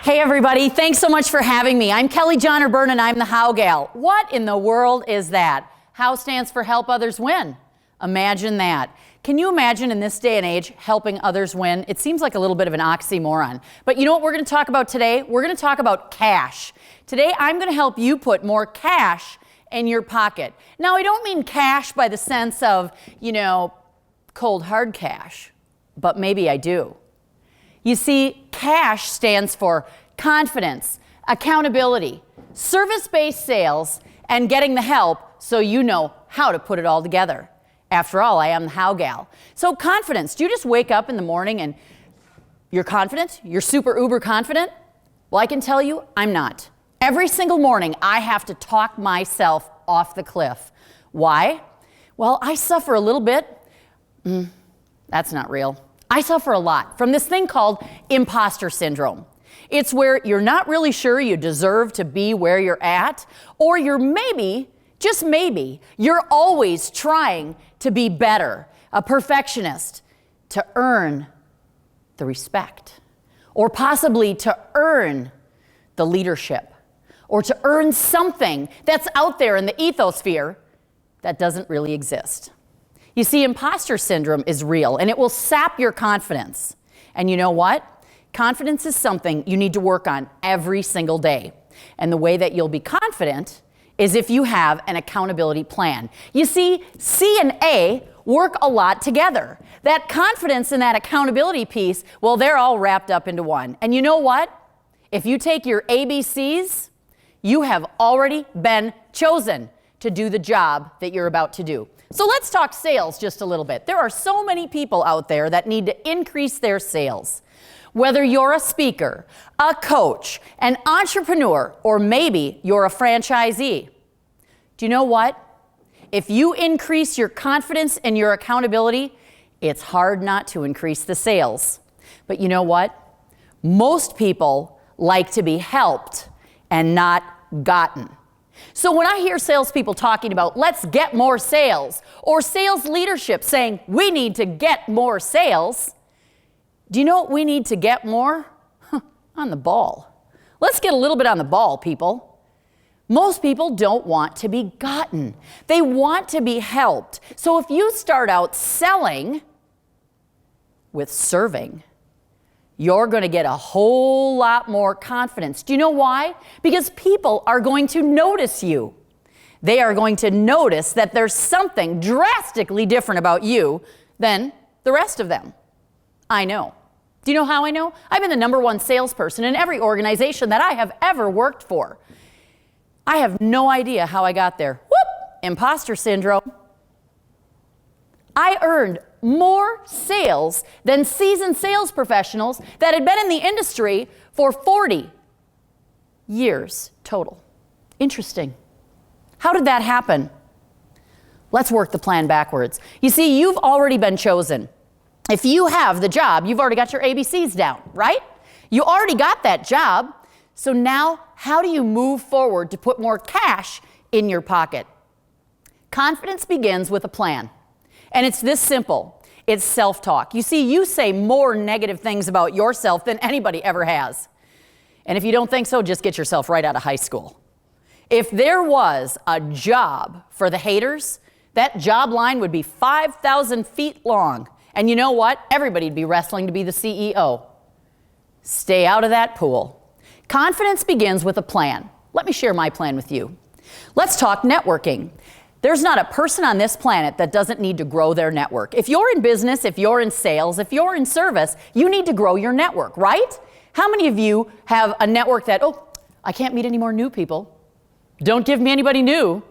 Hey everybody, thanks so much for having me. I'm Kelly Jahner Byrne and I'm the How Gal. What in the world is that? How stands for help others win. Imagine that. Can you imagine in this day and age helping others win? It seems like a little bit of an oxymoron. But you know what we're going to talk about today? We're going to talk about cash. Today I'm going to help you put more cash in your pocket. Now I don't mean cash by the sense of, cold hard cash, but maybe I do. You see, CASH stands for confidence, accountability, service-based sales, and getting the help so you know how to put it all together. After all, I am the How Gal. So confidence, do you just wake up in the morning and you're confident? You're super uber confident? Well, I can tell you, I'm not. Every single morning, I have to talk myself off the cliff. Why? Well, I suffer a little bit. That's not real. I suffer a lot from this thing called imposter syndrome. It's where you're not really sure you deserve to be where you're at, or you're maybe, just maybe, you're always trying to be better, a perfectionist, to earn the respect, or possibly to earn the leadership, or to earn something that's out there in the ethosphere that doesn't really exist. You see, imposter syndrome is real, and it will sap your confidence. And you know what? Confidence is something you need to work on every single day. And the way that you'll be confident is if you have an accountability plan. You see, C and A work a lot together. That confidence and that accountability piece, well, they're all wrapped up into one. And you know what? If you take your ABCs, you have already been chosen to do the job that you're about to do. So let's talk sales just a little bit. There are so many people out there that need to increase their sales. Whether you're a speaker, a coach, an entrepreneur, or maybe you're a franchisee. Do you know what? If you increase your confidence and your accountability, it's hard not to increase the sales. But you know what? Most people like to be helped and not gotten. So when I hear salespeople talking about let's get more sales, or sales leadership saying we need to get more sales, do you know what we need to get more? On the ball. Let's get a little bit on the ball, people. Most people don't want to be gotten. They want to be helped. So if you start out selling with serving, you're going to get a whole lot more confidence. Do you know why? Because people are going to notice you. They are going to notice that there's something drastically different about you than the rest of them. I know. Do you know how I know? I've been the #1 salesperson in every organization that I have ever worked for. I have no idea how I got there. Whoop! Imposter syndrome. I earned more sales than seasoned sales professionals that had been in the industry for 40 years total. Interesting. How did that happen? Let's work the plan backwards. You see, you've already been chosen. If you have the job, you've already got your ABCs down, right? You already got that job. So now, how do you move forward to put more cash in your pocket? Confidence begins with a plan. And it's this simple. It's self-talk. You see, you say more negative things about yourself than anybody ever has. And if you don't think so, just get yourself right out of high school. If there was a job for the haters, that job line would be 5,000 feet long. And you know what? Everybody'd be wrestling to be the CEO. Stay out of that pool. Confidence begins with a plan. Let me share my plan with you. Let's talk networking. There's not a person on this planet that doesn't need to grow their network. If you're in business, if you're in sales, if you're in service, you need to grow your network, right? How many of you have a network that, I can't meet any more new people. Don't give me anybody new.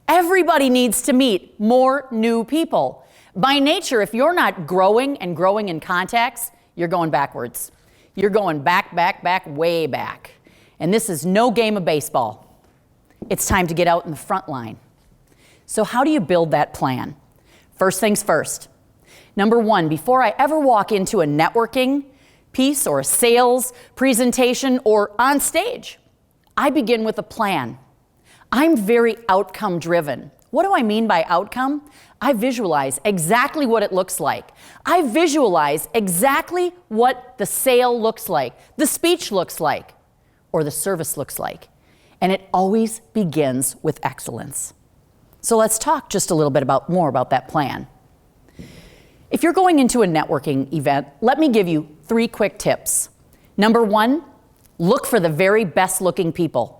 Everybody needs to meet more new people. By nature, if you're not growing and growing in contacts, you're going backwards. You're going back, way back. And this is no game of baseball. It's time to get out in the front line. So how do you build that plan? First things first. #1, before I ever walk into a networking piece or a sales presentation or on stage, I begin with a plan. I'm very outcome driven. What do I mean by outcome? I visualize exactly what it looks like. I visualize exactly what the sale looks like, the speech looks like, or the service looks like. And it always begins with excellence. So let's talk just a little bit more about that plan. If you're going into a networking event, let me give you 3 quick tips. Number 1, look for the very best looking people.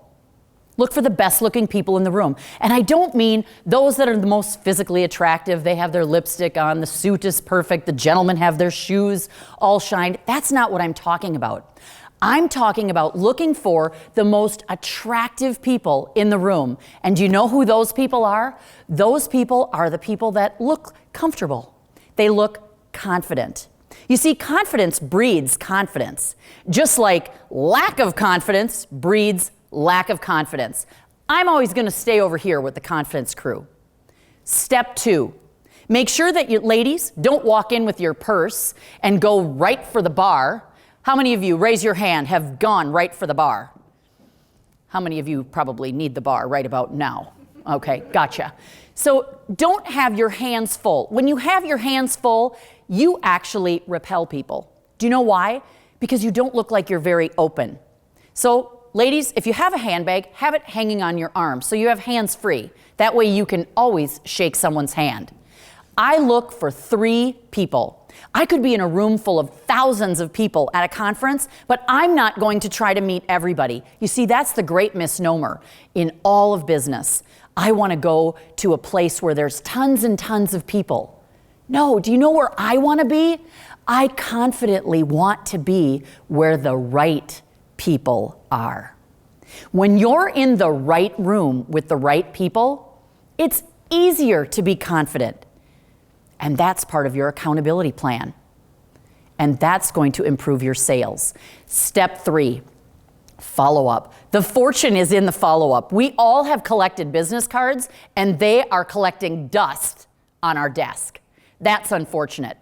Look for the best looking people in the room. And I don't mean those that are the most physically attractive. They have their lipstick on, the suit is perfect, the gentlemen have their shoes all shined. That's not what I'm talking about. I'm talking about looking for the most attractive people in the room. And do you know who those people are? Those people are the people that look comfortable. They look confident. You see, confidence breeds confidence, just like lack of confidence breeds lack of confidence. I'm always going to stay over here with the confidence crew. Step 2, make sure that you ladies don't walk in with your purse and go right for the bar. How many of you, raise your hand, have gone right for the bar? How many of you probably need the bar right about now? Okay, gotcha. So don't have your hands full. When you have your hands full, you actually repel people. Do you know why? Because you don't look like you're very open. So ladies, if you have a handbag, have it hanging on your arm so you have hands free. That way you can always shake someone's hand. I look for 3 people. I could be in a room full of thousands of people at a conference, but I'm not going to try to meet everybody. You see, that's the great misnomer in all of business. I want to go to a place where there's tons and tons of people. No, do you know where I want to be? I confidently want to be where the right people are. When you're in the right room with the right people, it's easier to be confident. And that's part of your accountability plan. And that's going to improve your sales. Step 3, follow up. The fortune is in the follow-up. We all have collected business cards, and they are collecting dust on our desk. That's unfortunate.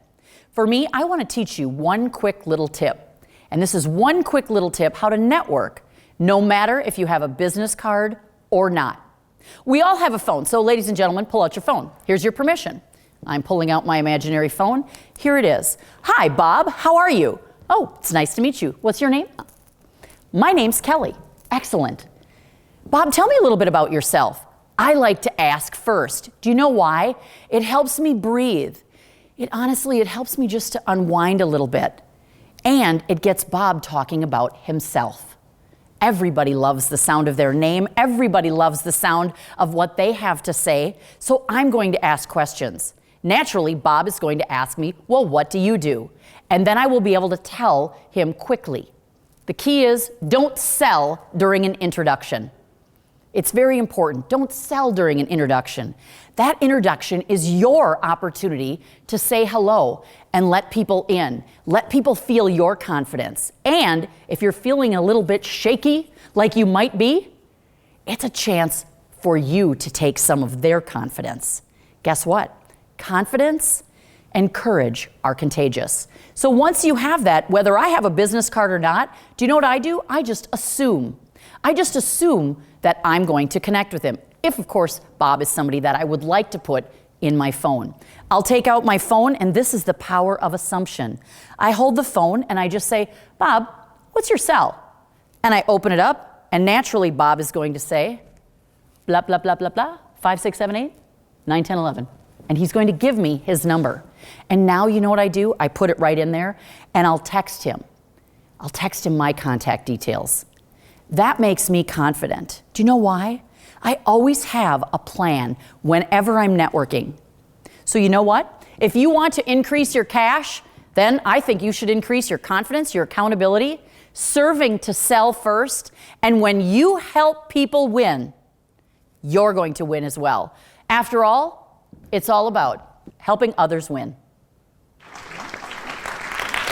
For me, I want to teach you one quick little tip. And this is one quick little tip how to network, no matter if you have a business card or not. We all have a phone, so ladies and gentlemen, pull out your phone. Here's your permission. I'm pulling out my imaginary phone. Here it is. Hi, Bob, how are you? Oh, it's nice to meet you. What's your name? My name's Kelly. Excellent. Bob, tell me a little bit about yourself. I like to ask first. Do you know why? It helps me breathe. It helps me just to unwind a little bit. And it gets Bob talking about himself. Everybody loves the sound of their name. Everybody loves the sound of what they have to say. So I'm going to ask questions. Naturally, Bob is going to ask me, well, what do you do? And then I will be able to tell him quickly. The key is don't sell during an introduction. It's very important. Don't sell during an introduction. That introduction is your opportunity to say hello and let people in. Let people feel your confidence. And if you're feeling a little bit shaky, like you might be, it's a chance for you to take some of their confidence. Guess what? Confidence and courage are contagious. So once you have that, whether I have a business card or not, do you know what I do? I just assume. I just assume that I'm going to connect with him. If, of course, Bob is somebody that I would like to put in my phone. I'll take out my phone, and this is the power of assumption. I hold the phone, and I just say, Bob, what's your cell? And I open it up, and naturally, Bob is going to say, blah, blah, blah, blah, blah, 5, 6, 7, 8, 9, 10, 11. And he's going to give me his number. And now you know what I do? I put it right in there, and I'll text him. I'll text him my contact details. That makes me confident. Do you know why? I always have a plan whenever I'm networking. So you know what? If you want to increase your cash, then I think you should increase your confidence, your accountability, serving to sell first. And when you help people win, you're going to win as well. After all, it's all about helping others win.